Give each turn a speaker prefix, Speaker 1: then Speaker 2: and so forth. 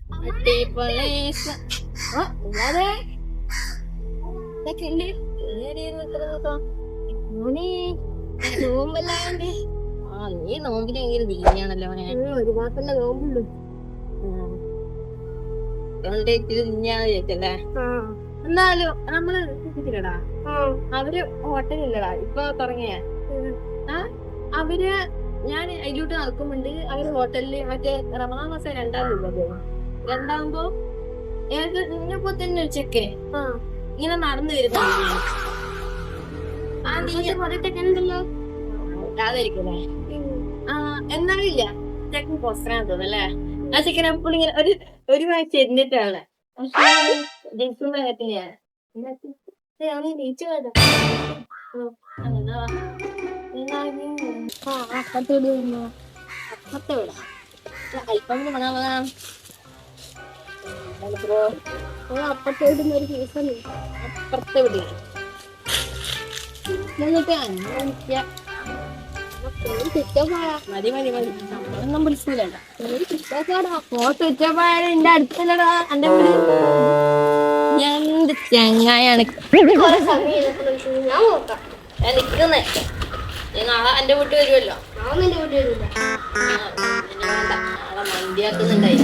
Speaker 1: അടിപൊളി അതെ ഇതൊക്കെയുണ്ട് നോമ്പല്ലാണ്ട് നീ നോമ്പിന് ഭയങ്കര തീഞ്ഞാണല്ലോ ഒരു മാസല്ല നോമ്പുള്ളൂ തിഞ്ഞാന്ന് ചോദിച്ചല്ലേ എന്നാലും നമ്മള് ടാ അവര് ഹോട്ടലില്ലടാ ഇപ്പൊ തുടങ്ങിയ അവര് ഞാൻ അതിലോട്ട് നടക്കുമ്പോണ്ട് അവര് ഹോട്ടലില് മറ്റേ റമദാൻ മാസം 2-ാം രൂപ രണ്ടാകുമ്പോ ഏത് നിന്നെപ്പോ തന്നെ ഒരു ചെക്കൻ ഇങ്ങനെ നടന്നു വരുന്നുണ്ടല്ലോ അതായിരിക്കുമല്ലേ എന്നാലില്ല ചെക്കൻ പൊസ്റ്റാൻ തോന്നല്ലേ ആ ചെക്കൻ എപ്പോഴും ഇങ്ങനെ ഒരു വാഴ്ച ചെന്നിട്ടാണ് അപ്പുറത്തോടുന്ന ഒരു കേസാണ് അപ്പുറത്തെ വിടി മതി മതി മതി നമ്മളൊന്നും വിളിച്ചില്ലടാ ഫോട്ടോ വെച്ചപ്പോയാലും എന്റെ അടുത്തല്ലടാ എന്റെ ഞാൻ എന്ത് ചങ്ങായാണ് ഞാൻ നിക്കുന്നേ നാളെ എന്റെ വീട്ടിൽ വരുമല്ലോ നാളെ മന്തിയാക്കുന്നുണ്ടായി